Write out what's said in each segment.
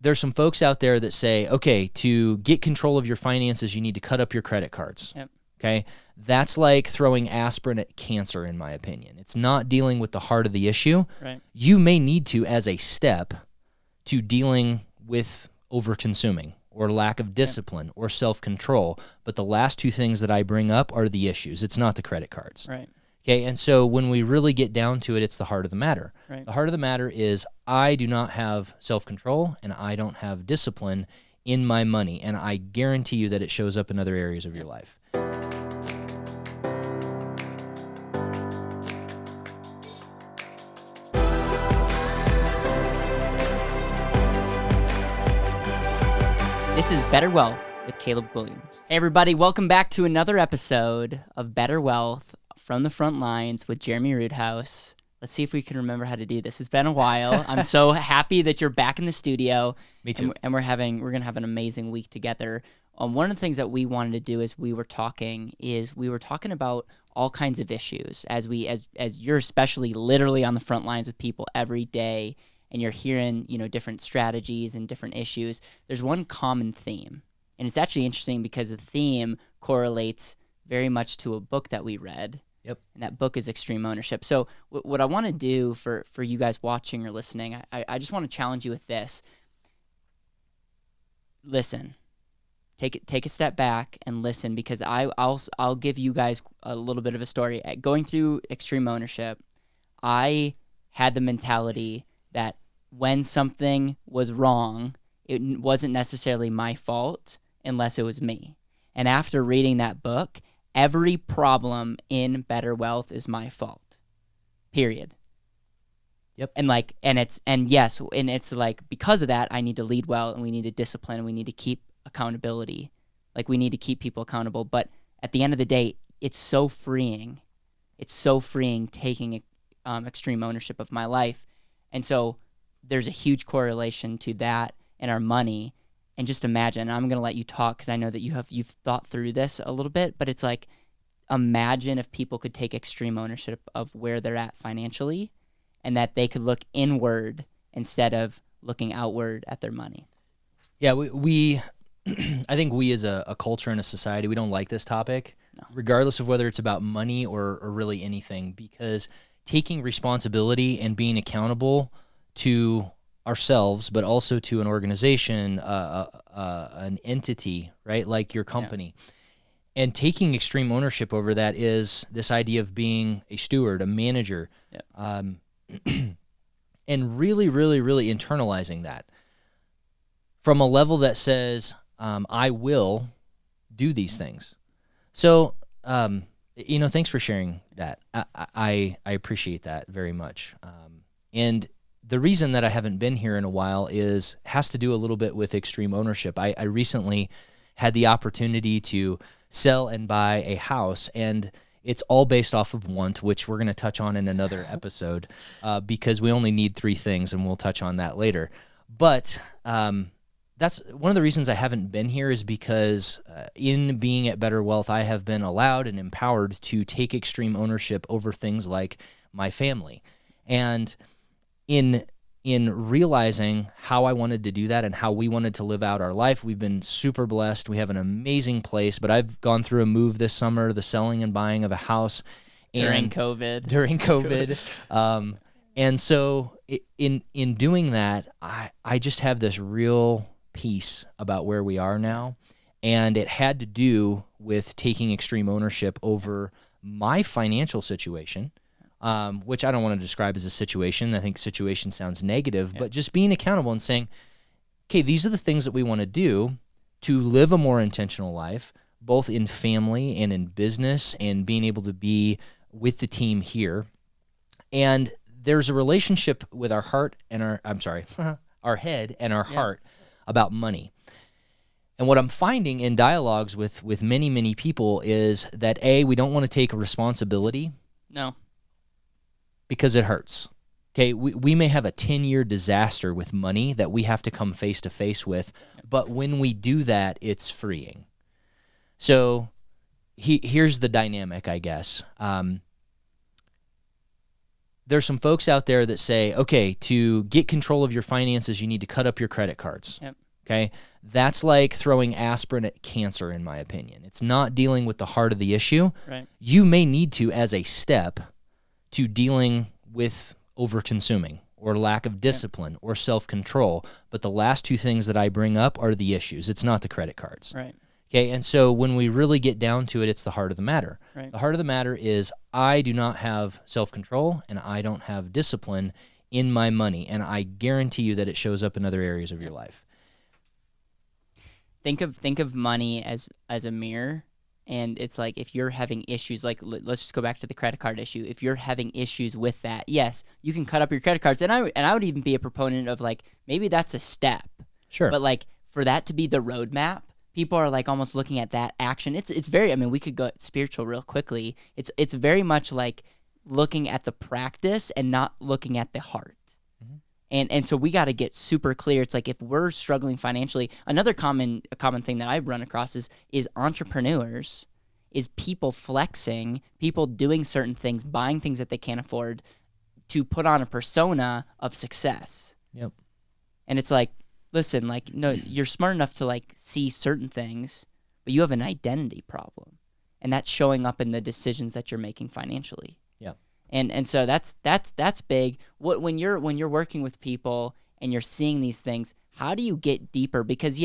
there's some folks out there that say, okay, to get control of your finances, you need to cut up your credit cards. Yep. Okay? That's like throwing aspirin at cancer, in my opinion. It's not dealing with the heart of the issue. Right. You may need to as a step to dealing with over-consuming or lack of discipline or self-control. But the last two things that I bring up are the issues. It's not the credit cards. Right. Okay, and so when we really get down to it, it's the heart of the matter. Right. The heart of the matter is I do not have self-control and I don't have discipline in my money, and I guarantee you that it shows up in other areas of your life. This is BetterWealth with Caleb Guilliams. Hey everybody, welcome back to another episode of BetterWealth from the front lines with Jereme Roothouse. Let's see if we can remember how to do this. It's been a while. I'm so happy that you're back in the studio. Me too. And we're gonna have an amazing week together. One of the things that we wanted to do as we were talking about all kinds of issues as you're especially literally on the front lines with people every day, and you're hearing different strategies and different issues. There's one common theme, and it's actually interesting because the theme correlates very much to a book that we read. Yep. And that book is Extreme Ownership. So what I want to do for you guys watching or listening, I just want to challenge you with this. Listen. Take a step back and listen, because I'll give you guys a little bit of a story. Going through Extreme Ownership, I had the mentality that when something was wrong, it wasn't necessarily my fault unless it was me. And after reading that book, every problem in BetterWealth is my fault. Period. Yep. And it's like because of that, I need to lead well, and we need to discipline, and we need to keep accountability. Like, we need to keep people accountable. But at the end of the day, it's so freeing. It's so freeing taking extreme ownership of my life. And so there's a huge correlation to that and our money. And just imagine, I'm going to let you talk because I know that you've thought through this a little bit, but it's like, imagine if people could take extreme ownership of where they're at financially, and that they could look inward instead of looking outward at their money. Yeah, we I think we as a culture and a society, we don't like this topic, regardless of whether it's about money or really anything, because taking responsibility and being accountable to ourselves, but also to an organization, an entity, right, like your company, and taking extreme ownership over that is this idea of being a steward, a manager, and really, really, really internalizing that from a level that says, I will do these things. So, thanks for sharing that. I appreciate that very much. And the reason that I haven't been here in a while has to do a little bit with extreme ownership. I recently had the opportunity to sell and buy a house, and it's all based off of want, which we're going to touch on in another episode, because we only need 3 things, and we'll touch on that later. But that's one of the reasons I haven't been here, is because in being at BetterWealth, I have been allowed and empowered to take extreme ownership over things like my family. And in realizing how I wanted to do that and how we wanted to live out our life, we've been super blessed. We have an amazing place, but I've gone through a move this summer, the selling and buying of a house. During COVID. And so in doing that, I just have this real peace about where we are now, and it had to do with taking extreme ownership over my financial situation, which I don't want to describe as a situation. I think situation sounds negative, but just being accountable and saying, okay, these are the things that we want to do to live a more intentional life, both in family and in business, and being able to be with the team here. And there's a relationship with our heart and our head and our heart about money. And what I'm finding in dialogues with many, many people is that, we don't want to take responsibility. No. Because it hurts. Okay, we may have a 10-year disaster with money that we have to come face to face with, but when we do that, it's freeing. So here's the dynamic, I guess. there's some folks out there that say, okay, to get control of your finances, you need to cut up your credit cards. Yep. Okay? That's like throwing aspirin at cancer, in my opinion. It's not dealing with the heart of the issue. Right. You may need to as a step to dealing with over-consuming or lack of discipline or self-control. But the last two things that I bring up are the issues. It's not the credit cards. Right. Okay, and so when we really get down to it, it's the heart of the matter. Right. The heart of the matter is I do not have self-control and I don't have discipline in my money, and I guarantee you that it shows up in other areas of your life. Think of money as a mirror, and it's like if you're having issues, like let's just go back to the credit card issue. If you're having issues with that, yes, you can cut up your credit cards, and I would even be a proponent of like maybe that's a step. Sure. But like for that to be the roadmap, people are like almost looking at that action. It's very, I mean, we could go spiritual real quickly. It's very much like looking at the practice and not looking at the heart. And so we got to get super clear. It's like if we're struggling financially, another common thing that I've run across is entrepreneurs, is people flexing, people doing certain things, buying things that they can't afford to put on a persona of success. Yep. And it's like, listen, like, no, you're smart enough to like see certain things, but you have an identity problem, and that's showing up in the decisions that you're making financially. Yep. And so that's big. When you're working with people and you're seeing these things, how do you get deeper? Because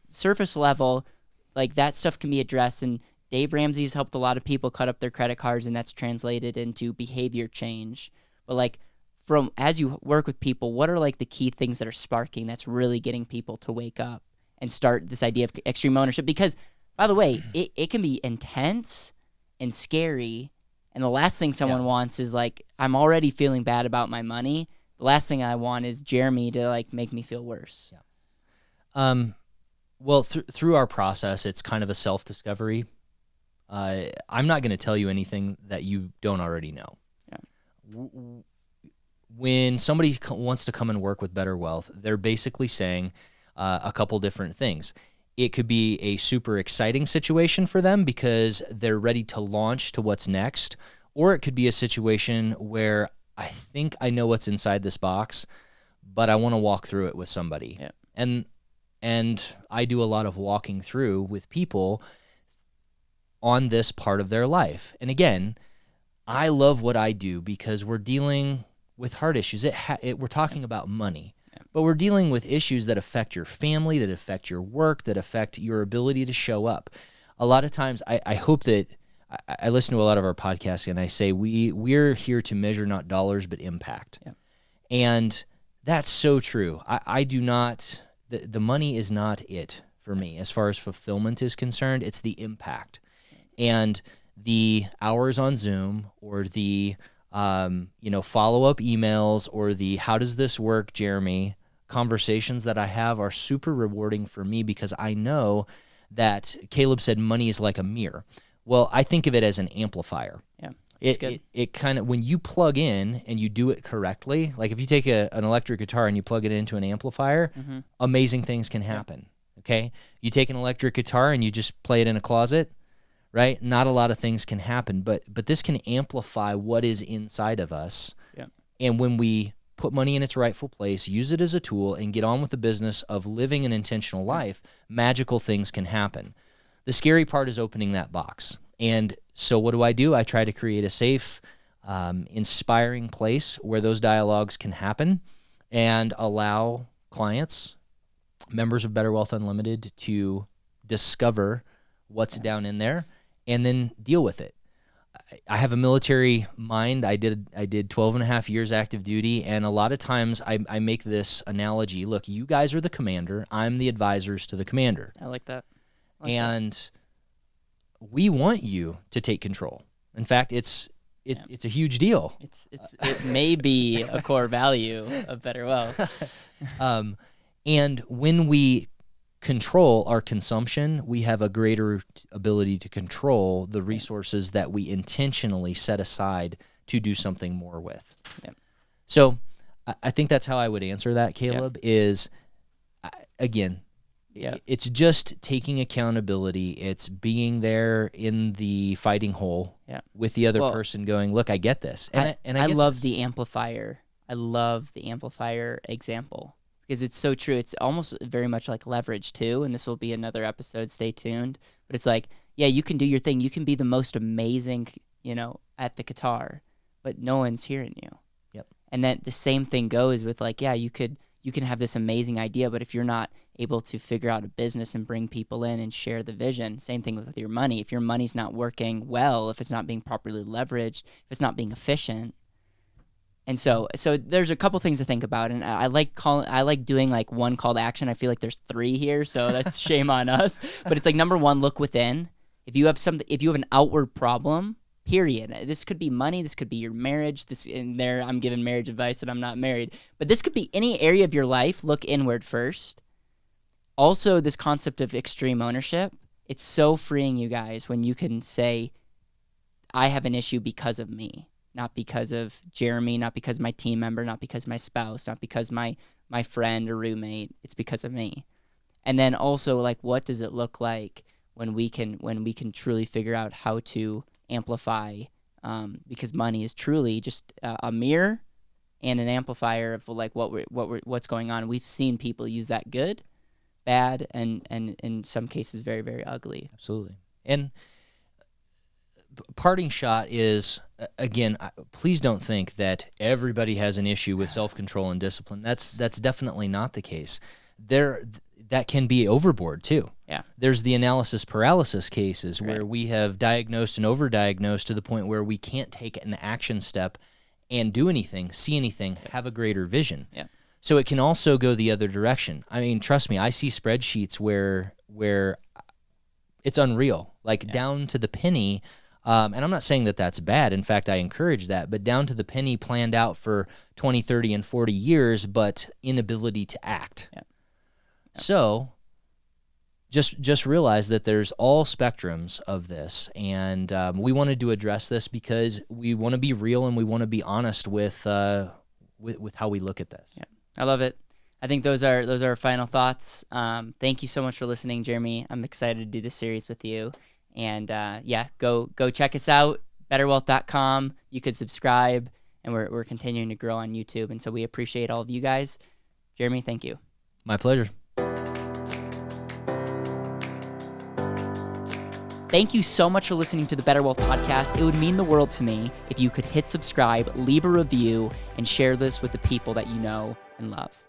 surface level, like that stuff can be addressed, and Dave Ramsey's helped a lot of people cut up their credit cards, and that's translated into behavior change. But like from as you work with people, what are like the key things that are sparking that's really getting people to wake up and start this idea of extreme ownership? Because by the way, it can be intense and scary. And the last thing someone wants is like, I'm already feeling bad about my money. The last thing I want is Jereme to like make me feel worse. Yeah. Well, through our process, it's kind of a self-discovery. I'm not going to tell you anything that you don't already know. Yeah. When somebody wants to come and work with BetterWealth, they're basically saying a couple different things. It could be a super exciting situation for them because they're ready to launch to what's next, or it could be a situation where I think I know what's inside this box, but I want to walk through it with somebody. Yeah. And I do a lot of walking through with people on this part of their life. And again, I love what I do because we're dealing with hard issues. We're talking about money. But we're dealing with issues that affect your family, that affect your work, that affect your ability to show up. A lot of times, I hope that I listen to a lot of our podcasts, and I say we're here to measure not dollars but impact. Yeah. And that's so true. I do not, the money is not it for me as far as fulfillment is concerned. It's the impact. And the hours on Zoom or the follow-up emails or the how does this work, Jereme, conversations that I have are super rewarding for me because I know that Caleb said money is like a mirror. Well, I think of it as an amplifier. Yeah, it kind of, when you plug in and you do it correctly, like if you take an electric guitar and you plug it into an amplifier, amazing things can happen, okay? You take an electric guitar and you just play it in a closet, right? Not a lot of things can happen, but this can amplify what is inside of us. Yeah. And when we put money in its rightful place, use it as a tool, and get on with the business of living an intentional life, magical things can happen. The scary part is opening that box. And so what do? I try to create a safe, inspiring place where those dialogues can happen and allow clients, members of BetterWealth Unlimited, to discover what's down in there and then deal with it. I have a military mind. I did 12 and a half years active duty, and a lot of times I make this analogy. Look, you guys are the commander. I'm the advisors to the commander. I like that. We want you to take control. In fact, it's a huge deal. It may be a core value of BetterWealth. And when we control our consumption, we have a greater ability to control the resources that we intentionally set aside to do something more with. Yep. So I think that's how I would answer that, Caleb, is, again, Yeah. It's just taking accountability. It's being there in the fighting hole with the other person going, look, I get this. And I love the amplifier. I love the amplifier example because it's so true. It's almost very much like leverage too. And this will be another episode. Stay tuned. But it's like, yeah, you can do your thing. You can be the most amazing, at the guitar, but no one's hearing you. Yep. And then the same thing goes with like, yeah, you can have this amazing idea, but if you're not able to figure out a business and bring people in and share the vision, same thing with your money. If your money's not working well, if it's not being properly leveraged, if it's not being efficient. And so there's a couple things to think about, and I like doing like one call to action. I feel like there's 3 here, so that's shame on us. But it's like, number 1, look within. If you have an outward problem, period. This could be money. This could be your marriage. I'm giving marriage advice and I'm not married. But this could be any area of your life. Look inward first. Also, this concept of extreme ownership. It's so freeing, you guys, when you can say, I have an issue because of me. Not because of Jereme, not because of my team member, not because of my spouse, not because my friend or roommate. It's because of me. And then also, like, what does it look like when we can truly figure out how to amplify, because money is truly just a mirror and an amplifier of like what's going on. We've seen people use that good, bad, and in some cases very, very ugly. Absolutely. And parting shot is, again, please don't think that everybody has an issue with self-control and discipline. That's definitely not the case. That can be overboard too. Yeah. There's the analysis paralysis cases where we have diagnosed and overdiagnosed to the point where we can't take an action step and do anything, see anything, have a greater vision. Yeah. So it can also go the other direction. I mean, trust me, I see spreadsheets where it's unreal, like down to the penny. And I'm not saying that that's bad. In fact, I encourage that, but down to the penny, planned out for 20, 30, and 40 years, but inability to act. Yeah. So just realize that there's all spectrums of this, and we wanted to address this because we want to be real and we want to be honest with how we look at this. Yeah, I love it. I think those are our final thoughts. Thank you so much for listening, Jereme. I'm excited to do this series with you. And go check us out, BetterWealth.com. You could subscribe, and we're continuing to grow on YouTube. And so we appreciate all of you guys. Jereme, thank you. My pleasure. Thank you so much for listening to the Better Wealth Podcast. It would mean the world to me if you could hit subscribe, leave a review, and share this with the people that you know and love.